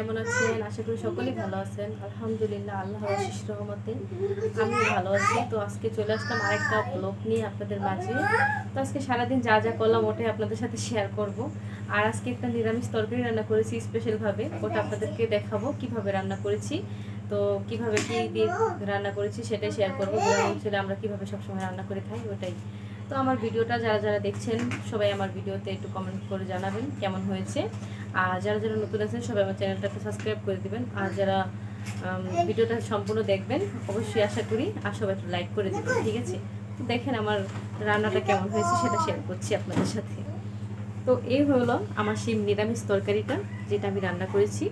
কেমন আছেন? আশা করি সকলেই ভালো আছেন। আলহামদুলিল্লাহ, আল্লাহর অশেষ রহমতে আমি ভালো আছি। তো আজকে চলে আসলাম আরেকটা ব্লগ নিয়ে আপনাদের মাঝে। তো আজকে সারাদিন যা যা করলাম ওটাই আপনাদের সাথে শেয়ার করব। আর আজকে একটা নিরামিষ তরকারি রান্না করেছি স্পেশালভাবে, ওটা আপনাদেরকে দেখাবো কিভাবে রান্না করেছি। তো কিভাবে কি দিয়ে রান্না করেছি সেটাই শেয়ার করবো। গ্রাম অঞ্চলে আমরা কিভাবে সবসময় রান্না করে খাই ওটাই। তো আমার ভিডিওটা যারা যারা দেখছেন সবাই আমার ভিডিওতে একটু কমেন্ট করে জানাবেন কেমন হয়েছে। আর যারা যারা নতুন আছেন সবাই আমার চ্যানেলটা একটু সাবস্ক্রাইব করে দেবেন। আর যারা ভিডিওটা সম্পূর্ণ দেখবেন অবশ্যই আশা করি, আর সবাই একটু লাইক করে দেবেন, ঠিক আছে? তো দেখেন আমার রান্নাটা কেমন হয়েছে সেটা শেয়ার করছি আপনাদের সাথে। তো এই হলো আমার সেই নিরামিষ তরকারিটা যেটা আমি রান্না করেছি।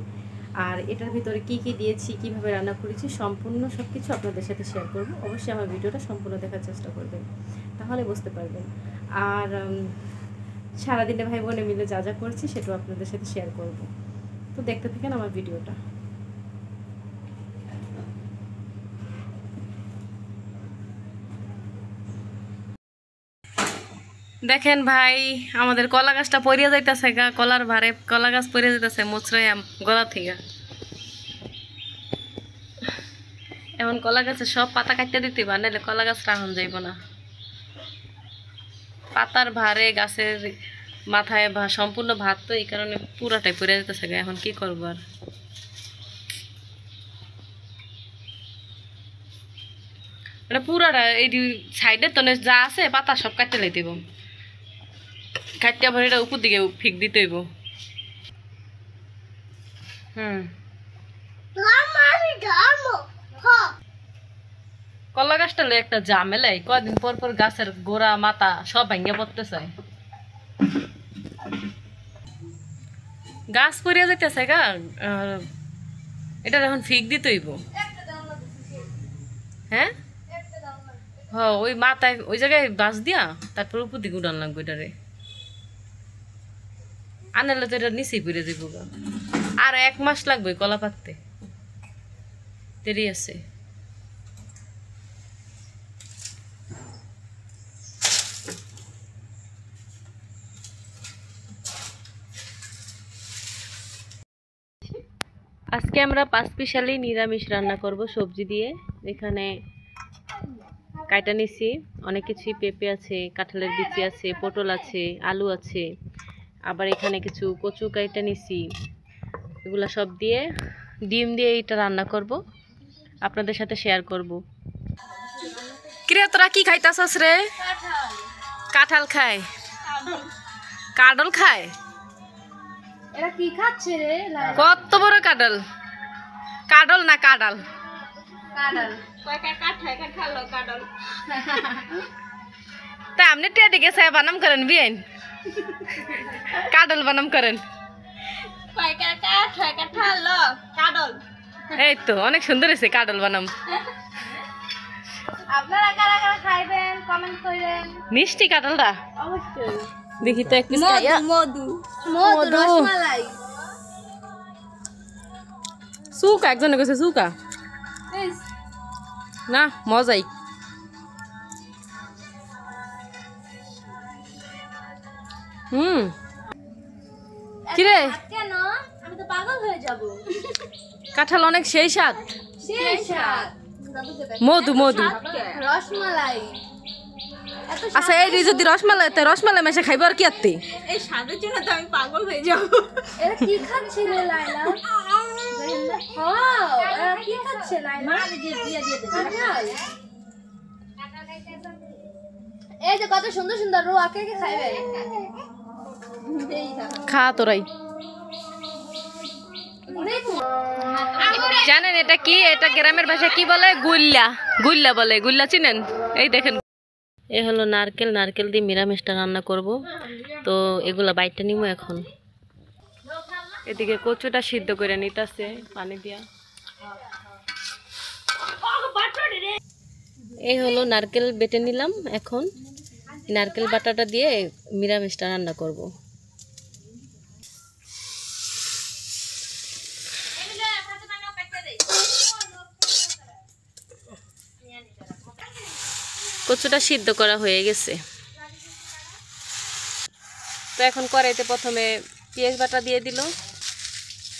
আর এটার ভিতরে কি কি দিয়েছি, কিভাবে রান্না করেছি, সম্পূর্ণ সব কিছু আপনাদের সাথে শেয়ার করব। অবশ্যই আমার ভিডিওটা সম্পূর্ণ দেখার চেষ্টা করবেন, তাহলে বুঝতে পারবেন। আর সারাদিনে ভাই বোনে মিলে যা যা করছি সেটাও আপনাদের সাথে শেয়ার করব। তো দেখতে থাকেন আমার ভিডিওটা। দেখেন ভাই, আমাদের কলা গাছটা পড়িয়া যাইতেছে গা, কলার ভারে কলা গাছ পড়িয়া যাইতেছে মোচড়াই গলা থেকে। এখন কলা গাছের সব পাতা কাটতে দিতে বা নাহলে কলা গাছ রাহন যাইব না। পাতার ভারে গাছের মাথায় সম্পূর্ণ ভাত, তো এই কারণে পুরাটাই পড়ে যেতেছে গা। এখন কি করবো আর, মানে পুরাটা এই সাইডে তো যা আছে পাতা সব কাটতে লাই দিব, কাটতে আবার এটা উপর দিকে ফিক দিতে হইব। কলা গাছটা একটা ঝামেলাই, কদিন পর পর গাছের গোড়া মাথা সব ভেঙে পড়তে চায়। গাছ পড়িয়া যাইতেছে গা, এটা এখন ফিক দিতে হইব। হ্যাঁ ওই মাথায় ওই জায়গায় বাঁশ দিয়া তারপর উপর দিকে উড়ান লাগবে এটারে, আনালে তো এটা নিচেই পড়ে যাইব গা। আর 1 মাস লাগবে কলা পাকতে, দেরি আছে। আজকে আমরা 5 স্পেশালি নিরামিষ রান্না করব সবজি দিয়ে। এখানে কাইটা নিছি অনেক কিছুই, পেঁপে আছে, কাঁঠালের বিচি আছে, পটল আছে, আলু আছে, আবার এখানে কিছু কচু কাইটা নিছি। এগুলা সব দিয়ে ডিম দিয়ে এটা রান্না করব, আপনাদের সাথে শেয়ার করব। কিরে তোরা কি খাইতাছস রে? কাঁঠাল খায়, কাঁঠাল খায়। এরা কি খাচ্ছে রে? কত বড় কাঁঠাল, কাঁঠাল না কাঁঠাল, কাঁঠাল কয়টা কাঠায় খালো কাঁঠাল। তা আপনি টেডি গেছে বানাম করেন বিয়েন, কাঁঠাল বানাম করেন। কয়টা কাঠায় খালো কাঁঠাল। এই তো অনেক সুন্দর হয়েছে কাঁঠাল বানাম। আপনারা কারা কারা খাইবেন কমেন্ট করেন। মিষ্টি কাঁঠালটা অবশ্যই দেখি তো, এক পিস খাইয়া। মধু মধু রসমালাই সুকা একজনে কইছে সুকা না, মজাই। কিরে কেন? আমি তো পাগল হয়ে যাব। কাঁঠাল অনেক সেই স্বাদ, সেই স্বাদ। মধু মধু রসমালাই। আচ্ছা এই যদি রসমালাই, তো রসমালাই মেশে খাইব আর কি আত্তে? এই স্বাদের জন্য তো আমি পাগল হয়ে যাব। এরা কি খাচ্ছে রে লাইলা? এরা কি খাচ্ছে লাইলা? এই যে কত সুন্দর সুন্দর রোয়া, কে কে খাইবে? খা তোরাই। জানেন এটা কি? এটা গ্রামের ভাষায় কি বলে? গুল্লা, গুল্লা বলে। গুল্লা চিনেন? এই দেখেন, এই হলো নারকেল, নারকেল দিয়ে নিরামিষটা রান্না করব। তো এগুলা বাইটটা নিব এখন। এদিকে কচুটা সিদ্ধ করে নিতেছে পানি দিয়া। এই হলো নারকেল বেটে নিলাম, এখন নারকেল বাটাটা দিয়ে নিরামিষটা রান্না করব। কচুটা সিদ্ধ করা হয়ে গেছে, তো এখন কড়াইতে প্রথমে পেঁয়াজ বাটা দিয়ে দিল,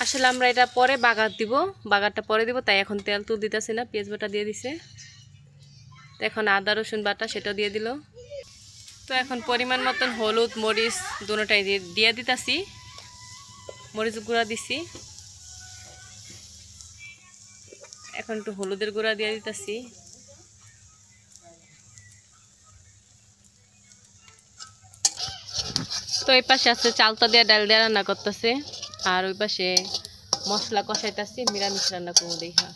আসলে আমরা এটা পরে বাগারটা পরে দিব, তাই এখন তেল তুল দিতেছি না, পেঁয়াজ বাটা দিয়ে দিছে। তো এখন আদা রসুন বাটা সেটাও দিয়ে দিল। তো এখন পরিমাণ মতন হলুদ মরিচ দুটোটাই দিয়ে দিতেছি, মরিচ গুঁড়া দিছি, এখন একটু হলুদের গুঁড়া দিয়ে দিতেছি। তো এই পাশে আছে চালতা দিয়ে ডাল দিয়ে রান্না করতেছে, আর ওই পাশে মশলা কষাইতেছি, নিরামিষ রান্না করবো দেখা।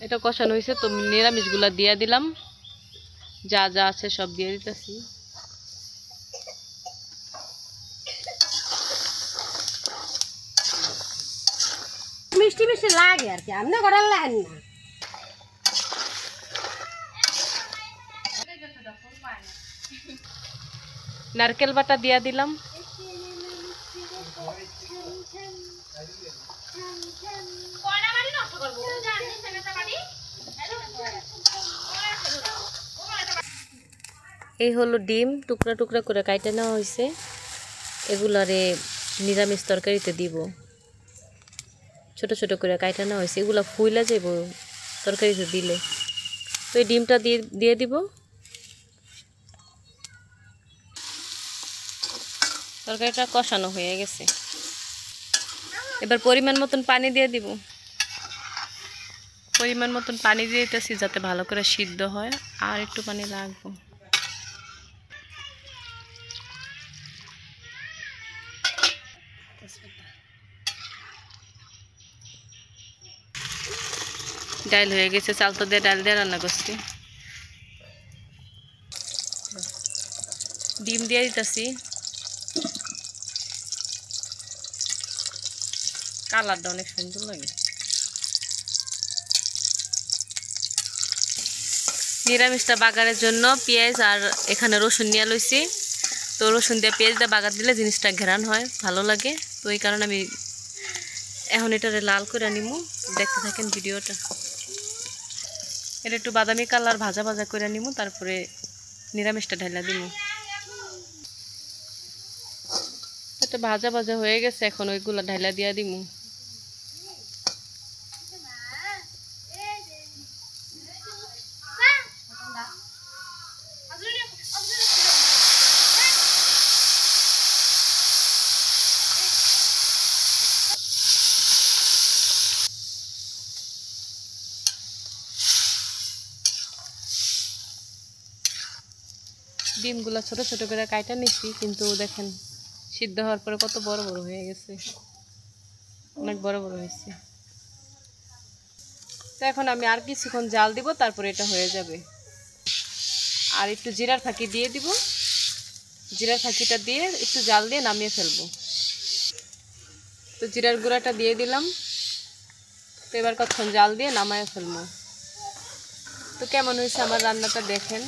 এটা কষানো হয়েছে, তো নিরামিষ গুলা দিয়ে দিলাম, যা যা আছে সব দিয়ে দিতেছি। মিষ্টি মিষ্টি লাগে আর কি, আপনি করার লাগেন না। নারকেল বাটা দিয়া দিলাম। এই হলো ডিম টুকরা টুকরা করে কাইটে নেওয়া হয়েছে, এগুলারে নিরামিষ তরকারিতে দিব। ছোট ছোট করে কাইটে নেওয়া হয়েছে, এগুলা ফুইলা যাইব তরকারিতে দিলে। তো এই ডিমটা দিয়ে দিব। তরকারিটা কষানো হয়ে গেছে, এবার পরিমাণ মতন পানি দিয়ে দিব। পরিমাণ মতন পানি দিয়ে দিতেছি যাতে ভালো করে সিদ্ধ হয়, আর একটু পানি লাগবে। ডাল হয়ে গেছে, চালতা দিয়ে ডাল দিয়ে রান্না করছি। ডিম দিয়ে দিতেছি, কালারটা অনেক সুন্দর লাগে। নিরামিষটা বাগারের জন্য পেঁয়াজ আর এখানে রসুন নিয়ে লইছি। তো রসুন দিয়ে পেঁয়াজ দিয়ে বাগার দিলে জিনিসটা ঘেরান হয়, ভালো লাগে। তো এই কারণে আমি এখন এটারে লাল করে নিব। দেখতে থাকেন ভিডিওটা। এটা একটু বাদামি কালার ভাজা ভাজা করে নিব, তারপরে নিরামিষটা ঢাইলা দিব। এটা ভাজা ভাজা হয়ে গেছে, এখন ওইগুলো ঢাইলা দিয়া দিব। ডিমগুলো ছোট ছোট করে কাইটা নিচ্ছি, কিন্তু দেখেন সিদ্ধ হওয়ার পরে কত বড় বড় হয়ে গেছে, অনেক বড় বড় হয়েছে। তো এখন আমি আর কিছুক্ষণ জাল দিব, তারপরে এটা হয়ে যাবে। আর একটু জিরার ফাঁকি দিয়ে দিব, জিরার ফাঁকিটা দিয়ে একটু জাল দিয়ে নামিয়ে ফেলবো। তো জিরার গুঁড়াটা দিয়ে দিলাম। তো এবার কতক্ষণ জাল দিয়ে নামায় ফেলবো। তো কেমন হয়েছে আমার রান্নাটা দেখেন,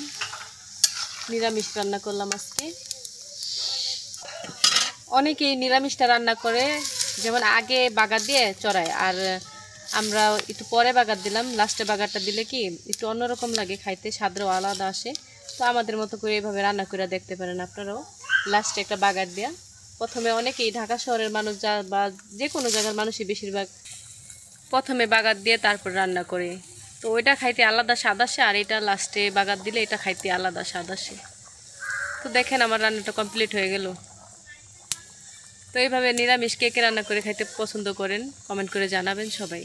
নিরামিষ রান্না করলাম আজকে। অনেকেই নিরামিষটা রান্না করে, যেমন আগে বাগার দিয়ে চড়ায়, আর আমরা একটু পরে বাগার দিলাম। লাস্টে বাগারটা দিলে কি একটু অন্যরকম লাগে খাইতে, স্বাদও আলাদা আসে। তো আমাদের মতো করে এইভাবে রান্না করে দেখতে পারেন আপনারাও, লাস্টে একটা বাগার দেওয়া। প্রথমে অনেকেই ঢাকা শহরের মানুষ বা যে কোনো জায়গার মানুষই বেশিরভাগ প্রথমে বাগার দিয়ে তারপর রান্না করে। তো ওইটা খাইতে আলাদা স্বাদ আসে, আর এটা লাস্টে বাগার দিলে এটা খাইতে আলাদা স্বাদ আসে। তো দেখেন আমার রান্নাটা কমপ্লিট হয়ে গেল। তো এইভাবে নিরামিষ কে কে রান্না করে খাইতে পছন্দ করেন কমেন্ট করে জানাবেন সবাই।